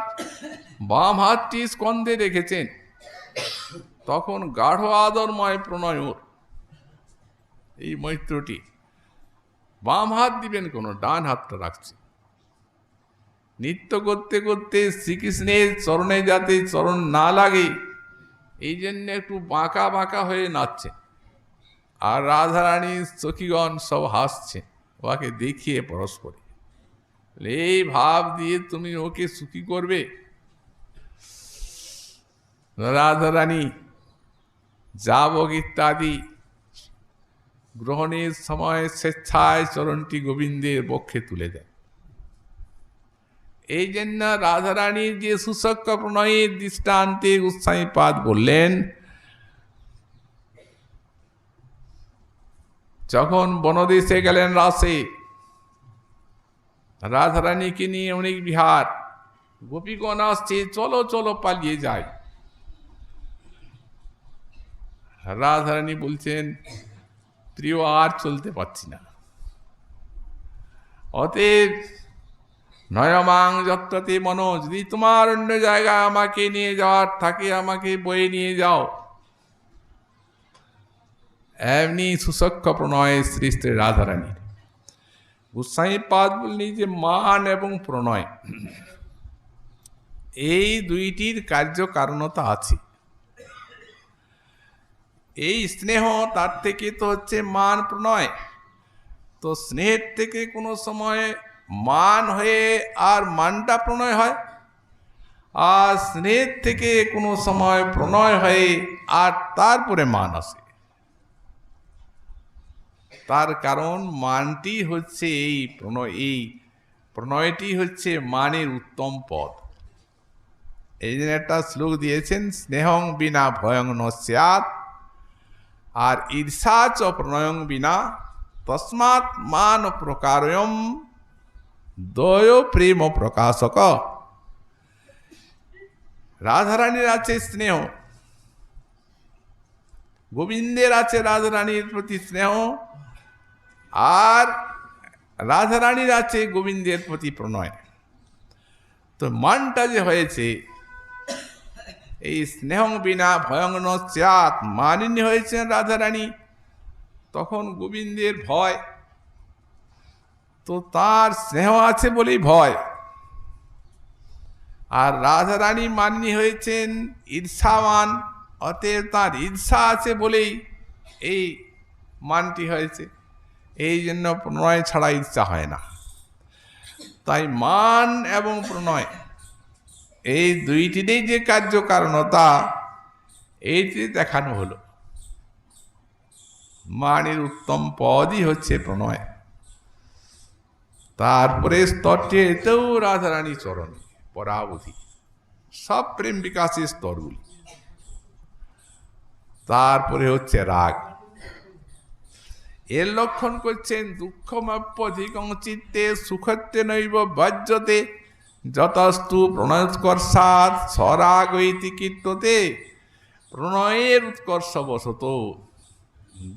বাম হাতটি স্কন্ধে রেখেছেন, তখন গাঢ় আদরময় প্রণয় ওর। এই মৈত্রটি বাম হাত দিবেন কোন, ডান হাতটা রাখছে। নৃত্য করতে করতে শ্রীকৃষ্ণের চরণে যাতে চরণ না লাগে এই জন্য একটু বাঁকা বাঁকা হয়ে নাচছে। আর রাধারানী সখীগণ সব হাসছে ওকে দেখিয়ে পরস্পরে। এই ভাব দিয়ে তুমি ওকে সুখী করবে। রাধারানী যাবক ইত্যাদি গ্রহণের সময় স্বেচ্ছায় চরণটি গোবিন্দের বক্ষে তুলে দেয়। এই জন্য রাধারানীর যে সুসক্ষ প্রণয়ের দৃষ্টান্তে গোস্বামীপাদ বললেন, যখন বনদেশে গেলেন রাসে, রাধারানীকে নিয়ে অনেক বিহার, গোপীগণ আসছে, চলো চলো পালিয়ে যায়। রাধারানী বলছেন, প্রিয় আর চলতে পারছি না, অতএব নয়মাং যত্রতে মনো, যদি তোমার অন্য জায়গায় আমাকে নিয়ে যাওয়ার থাকে আমাকে বয়ে নিয়ে যাও। এমনি সুসক্ষ প্রণয় শ্রী শ্রী রাধারানীর। গোস্বামীপাদ বললেন যে মান এবং প্রণয় এই দুইটির কার্যকারণতা আছে। এই স্নেহ তার থেকে তো হচ্ছে মান প্রণয়, তো স্নেহের থেকে কোনো সময় মান হয়ে আর মানটা প্রণয় হয়, আর স্নেহের থেকে কোনো সময় প্রণয় হয়ে আর তারপরে মান আসে। তার কারণ মানটি হচ্ছে এই প্রণয়টি হচ্ছে মানের উত্তম পদ। এই জন্য একটা শ্লোক দিয়েছেন, স্নেহং বিনা ভয়ং ন স্যাৎ, আর ঈর্ষা চ প্রণয়ং বিনা তস্মাৎ মান প্রকারয়ম দয় প্রেম প্রকাশক। রাধারানীর আছে স্নেহ, গোবিন্দের আছে রাধারানীর প্রতি স্নেহ, আর রাধারানীর আছে গোবিন্দের প্রতি প্রণয়। তো মানটা যে হয়েছে এই স্নেহং বিনা ভয়ং ন স্যাৎ, মানিনী হয়েছেন রাধারানী, তখন গোবিন্দের ভয়, তো তার স্নেহ আছে বলেই ভয়। আর রাধারানী মানিনী হয়েছেন ঈর্ষামান, অতএব তার ঈর্ষা আছে বলেই এই মানটি হয়েছে। এই জন্য প্রণয় ছাড়া ঈর্ষা হয় না। তাই মান এবং প্রণয় এই দুইটিরই যে কার্যকারণতা এইটি দেখানো হলো। মানের উত্তম পদই হচ্ছে প্রণয়। তারপরে স্তরটি এতেও রাধারানী চরণ পরাবধি, সব প্রেম বিকাশের স্তরগুলি। তারপরে হচ্ছে রাগ। এর লক্ষণ করছেন, দুঃখমাপ্যধিকং চিত্তে সুখত্বে নৈব বজ্রতে যতস্তু প্রণয়োৎকর্ষাৎ স্বরাগ ইতি কীর্ততে। প্রণয়ের উৎকর্ষ বশত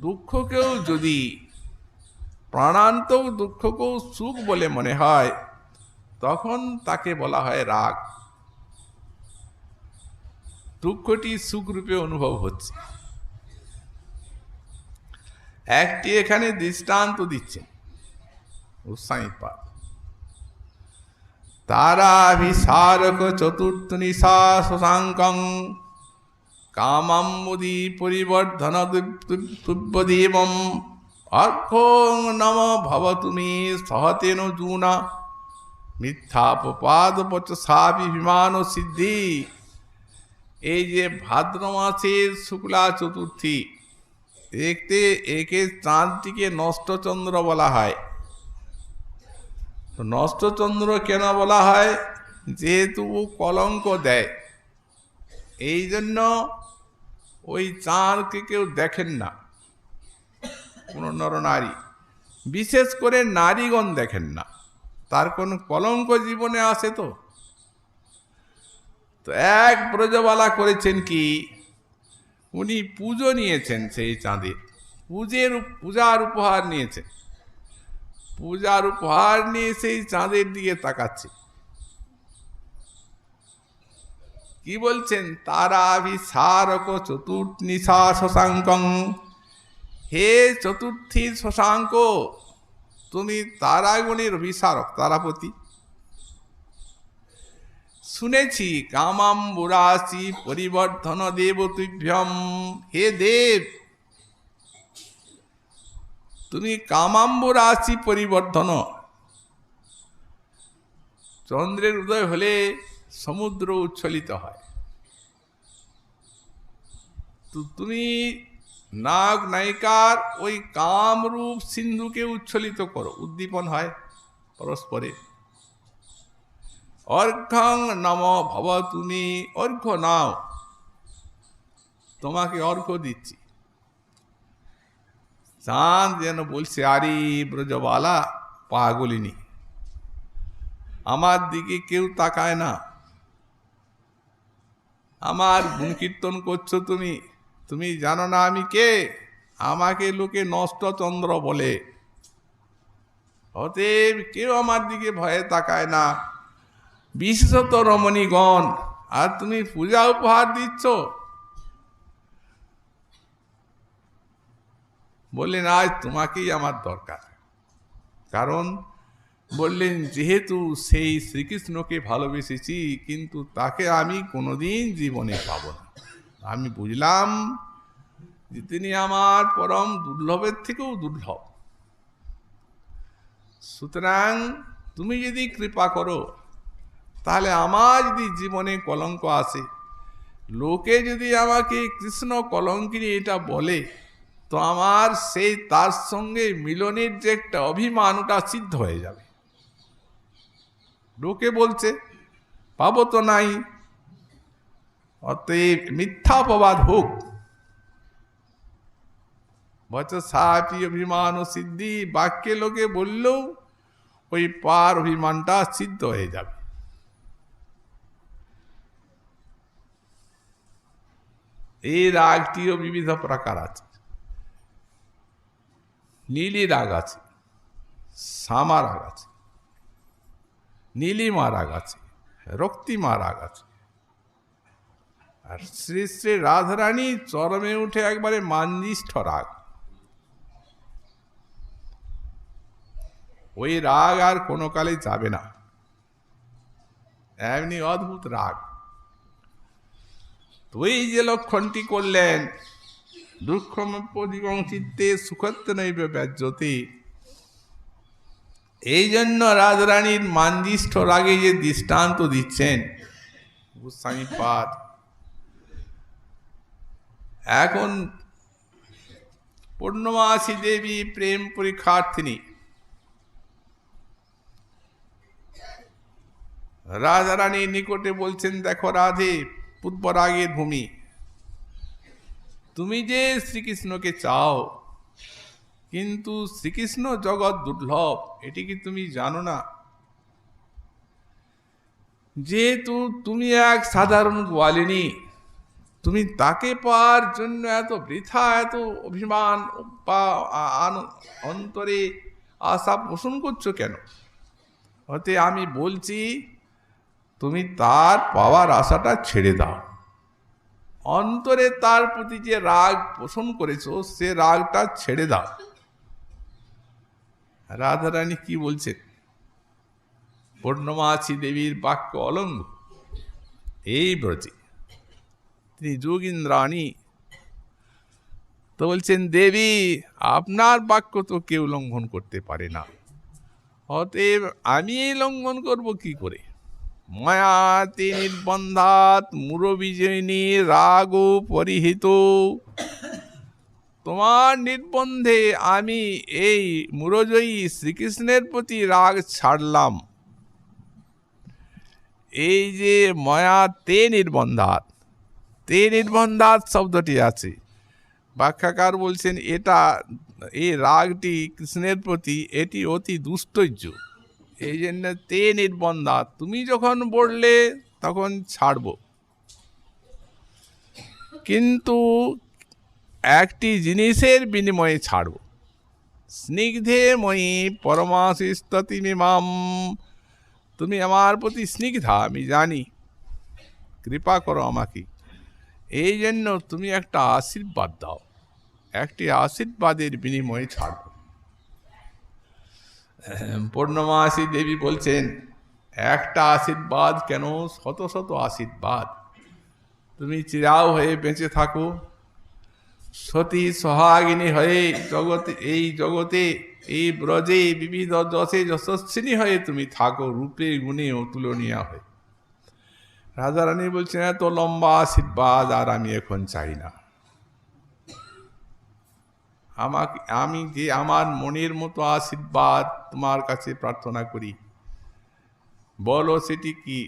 দুঃখকেও যদি, প্রাণান্ত দুঃখকেও সুখ বলে মনে হয়, তখন তাকে বলা হয় রাগ। দুঃখটি সুখ রূপে অনুভব হচ্ছে। একটি এখানে দৃষ্টান্ত দিচ্ছেন গোস্বামীপাদ। তারাভিসারক চতুর্থ নিশা শশাঙ্কং কামাম্বুদি পরিবর্ধন তুব্যদেবম অর্ঘং নম ভবতু মে সহতেন জুনা মিথ্যাপপাদ পচসাপি বিমান সিদ্ধি। এই যে ভাদ্র মাসের শুক্লা চতুর্থী, দেখতে একে চাঁদটিকে নষ্টচন্দ্র বলা হয়। তো নষ্টচন্দ্র কেন বলা হয়? যেহেতু কলঙ্ক দেয়, এই জন্য ওই চাঁদকে কেউ দেখেন না, কোনো নরনারী, বিশেষ করে নারীগণ দেখেন না, তার কোন কলঙ্ক জীবনে আসে। তো এক ব্রজবালা করেছেন কি, উনি পুজো নিয়েছেন, সেই চাঁদের পূজার উপহার নিয়েছেন। পূজার উপহার নিয়ে সেই চাঁদের দিকে তাকাচ্ছে। কি বলছেন? তারাভিসারক চতুর্নিশা শশাঙ্কং, হে চতুর্থী শশাঙ্ক, তুমি তারাগণের অভিসারক, তারাপতি। শুনেছি কামাম্বুরাশি পরিবর্ধন দেবতুভ্যম, হে দেব, তুমি কামাম্বুরাশি পরিবর্ধন। চন্দ্রের উদয় হলে সমুদ্র উচ্ছ্বলিত হয়, তো তুমি নাগ নায়িকার ওই কামরূপ সিন্ধুকে উচ্ছ্বলিত করো, উদ্দীপন হয় পরস্পরে। অর্ঘ্যং নম ভব, তুমি অর্ঘ্য নাও, তোমাকে অর্ঘ্য দিচ্ছি। চাঁদ যেন বলছে, আরে ব্রজবালা পাগলিনী, আমার দিকে কেউ তাকায় না, আমার গুণ কীর্তন করছো তুমি, তুমি জানো না আমি কে? আমাকে লোকে নষ্ট চন্দ্র বলে, অতএব কেউ আমার দিকে ভয়ে তাকায় না, বিশেষত রমণীগণ। আর তুমি পূজা উপহার দিচ্ছ। বললেন, আজ তোমাকেই আমার দরকার। কারণ বললেন, যেহেতু সেই শ্রীকৃষ্ণকে ভালোবেসেছি, কিন্তু তাকে আমি কোনোদিন জীবনে পাব না। আমি বুঝলাম যে তিনি আমার পরম দুর্লভের থেকেও দুর্লভ। সুতরাং তুমি যদি কৃপা করো, তাহলে আমার যদি জীবনে কলঙ্ক আসে, লোকে যদি আমাকে কৃষ্ণ কলঙ্কিনী এটা বলে, তো আমার সেই তার সঙ্গে মিলনের যে একটা অভিমান, ওটা সিদ্ধ হয়ে যাবে। লোকে বলছে পাবো তো নাই, অতএব মিথ্যা অপবাদ হোক, বচসাপি অভিমান ও সিদ্ধি, বাক্যে লোকে বললেও ওই পার অভিমানটা সিদ্ধ হয়ে যাবে। এই রাগটিও বিবিধ প্রকার আছে। নীলি রাগ আছে, শ্যামা রাগ আছে, নীলিমা রাগ আছে, রক্তিমা রাগ আছে। আর শ্রী শ্রী রাধারানী চরমে উঠে একবারে মাঞ্জিষ্ঠ রাগ। ওই রাগ আর কোনো কালে যাবে না, এমনি অদ্ভুত রাগ। তো ওই যে লক্ষণটি করলেন, দুঃখমপ্যদিগং চিত্তে সুখত্ব নৈব ব্যাজ্যতে, এই জন্য রাজরানীর মাঞ্জিষ্ঠ রাগে যে দৃষ্টান্ত দিচ্ছেন গোস্বামী পাদ। এখন পূর্ণমাসী দেবী প্রেম পরীক্ষার্থিনী, রাজারানীর নিকটে বলছেন, দেখো রাধে, পূর্বরাগের ভূমি, তুমি যে শ্রীকৃষ্ণকে চাও, কিন্তু শ্রীকৃষ্ণ জগৎ দুর্লভ, এটি কি তুমি জানো না? যেহেতু তুমি এক সাধারণ গোয়ালিনী, তুমি তাকে পাওয়ার জন্য এত বৃথা, এত অভিমান বা অন্তরে আশা পোষণ করছো কেন? হতে আমি বলছি, তুমি তার পাওয়ার আশাটা ছেড়ে দাও। অন্তরে তার প্রতি যে রাগ পোষণ করেছো, সে রাগটা ছেড়ে দাও। রাধারানী কি বলছেন? পূর্ণমাসী দেবীর বাক্য অলঙ্ঘ এই ব্রজে, তিনি যোগীন্দ্রাণী। তো বলছেন, দেবী, আপনার বাক্য তো কেউ লঙ্ঘন করতে পারে না, অতএব আমি এই লঙ্ঘন করব কি করে? মায়াতে নির্বন্ধাত মুরবিজয়িনী রাগ পরিহিত, তোমার নির্বন্ধে আমি এই মুরজয়ী শ্রীকৃষ্ণের প্রতি রাগ ছাড়লাম। এই যে মায়া তে নির্বন্ধাত, তে নির্বন্ধাত শব্দটি আছে, ব্যাখ্যাকার বলছেন এটা, এই রাগটি কৃষ্ণের প্রতি এটি অতি দুষ্টৈর্য, এই জন্য তে নির্বন্ধাত, তুমি যখন বললে তখন ছাড়ব, কিন্তু একটি জিনিসের বিনিময়ে ছাড়ব। স্নিগ্ধে মই পরমাশিস্ততি মিমাম, তুমি আমার প্রতি স্নিগ্ধা, আমি জানি, কৃপা করো আমাকে, এই জন্য তুমি একটা আশীর্বাদ দাও, একটি আশীর্বাদের বিনিময়ে ছাড়ব। পূর্ণমাসী দেবী বলছেন, একটা আশীর্বাদ কেন, শত শত আশীর্বাদ। তুমি চিরাও হয়ে বেঁচে থাকো, সতী সোহাগিনী হয়ে এই জগতে এই ব্রজে বিবিধ যশে যশস্বিনী হয়ে তুমি থাকো, রূপে গুণে অতুলনীয় হয়ে। রাজারানী বলছেন, এত লম্বা আশীর্বাদ আর আমি এখন চাই না। আমি যে আমার মনের মতো আশীর্বাদ তোমার কাছে প্রার্থনা করি, বলো সেটি কি।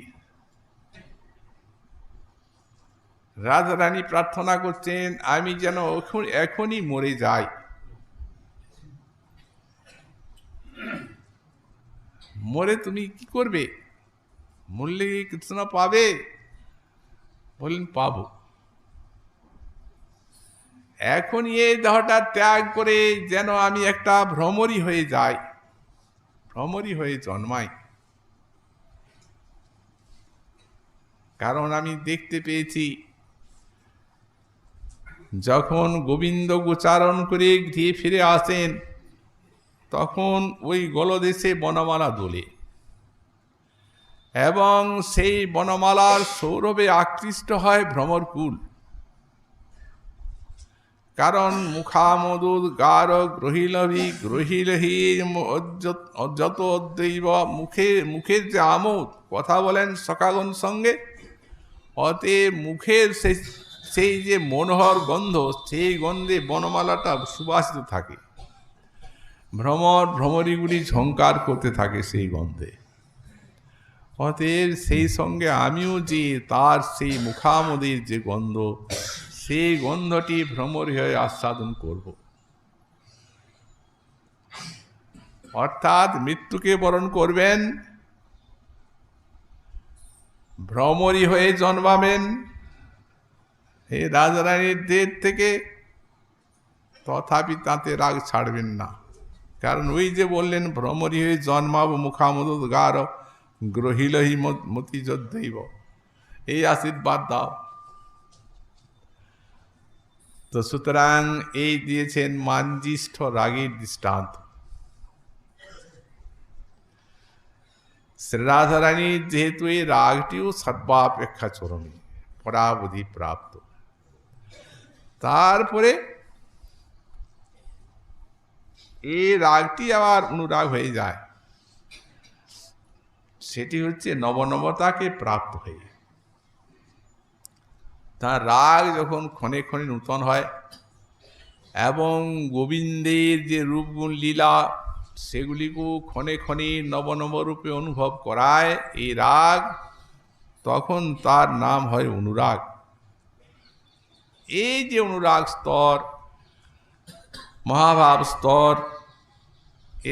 রাজারানী প্রার্থনা করছেন, আমি যেন এখনই মরে যাই। মরে তুমি কি করবে? মরলে কৃষ্ণ পাবে? বললেন, পাবো। এখন এই দেহটা ত্যাগ করে যেন আমি একটা ভ্রমরী হয়ে যাই, ভ্রমরী হয়ে জন্মাই। কারণ আমি দেখতে পেয়েছি, যখন গোবিন্দ গোচারণ করে গৃহে ফিরে আসেন, তখন ওই গলদেশে বনমালা দোলে, এবং সেই বনমালার সৌরভে আকৃষ্ট হয় ভ্রমরকুল। কারণ মুখামদুদ গার গ্রহিলহি যত দৈব, মুখের যে আমোদ, কথা বলেন সখাগণ সঙ্গে, অতএব মুখের সেই যে মনোহর গন্ধ, সেই গন্ধে বনমালাটা সুবাসিত থাকে। ভ্রমরীগুলি ঝঙ্কার করতে থাকে সেই গন্ধে। অতএব সেই সঙ্গে আমিও যে তার সেই মুখামোদের যে গন্ধ, সেই গন্ধটি ভ্রমরী হয়ে আস্বাদন করব। অর্থাৎ মৃত্যুকে বরণ করবেন, ভ্রমরী হয়ে জন্মাবেন এই রাজারানীর দেহ থেকে, তথাপি তাতে রাগ ছাড়বেন না। কারণ ওই যে বললেন, ভ্রমরী হয়ে জন্মাবো, মুখামোদ গার গ্রহিলহি মতি যদ্দৈব, এই আশীর্বাদ দাও। তো সুতরাং এই দিয়েছেন মাঞ্জিষ্ঠ রাগের দৃষ্টান্ত। শ্রী রাধারানীর যেহেতু এই রাগটিও সর্বাপেক্ষা চরমী, পরাবধি প্রাপ্ত, তারপরে এই রাগটি আবার অনুরাগ হয়ে যায়, সেটি হচ্ছে নবনবতাকে প্রাপ্ত হয়ে। তার রাগ যখন ক্ষণে ক্ষণে নূতন হয়, এবং গোবিন্দের যে রূপগুণ লীলা, সেগুলিকেও ক্ষণে ক্ষণে নবনব রূপে অনুভব করায় এই রাগ, তখন তার নাম হয় অনুরাগ। এই যে অনুরাগ স্তর, মহাভাব স্তর,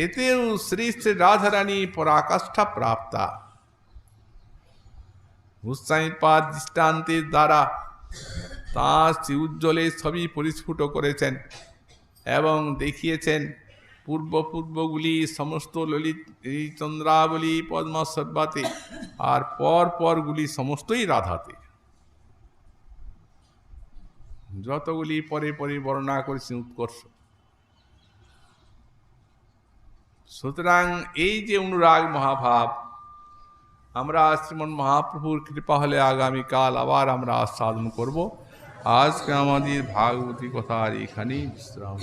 এতেও শ্রী শ্রী রাধারানী পরাকাষ্ঠা প্রাপ্তা। গোস্বামীপাদ দৃষ্টান্তের দ্বারা তাঁর শ্রী উজ্জ্বলে সবই পরিস্ফুট করেছেন এবং দেখিয়েছেন পূর্বগুলি সমস্ত ললিত চন্দ্রাবলী পদ্মাসর্বাতে, আর পরগুলি সমস্তই রাধাতে। যতগুলি পরে পরে বর্ণনা করেছেন উৎকর্ষ। সুতরাং এই যে অনুরাগ মহাভাব, আমরা শ্রীমন মহাপ্রভুর কৃপা হলে আগামীকাল আবার আমরা আস্বাদন করব। আজকে আমাদের ভাগবতী কথার এখানেই বিশ্রাম।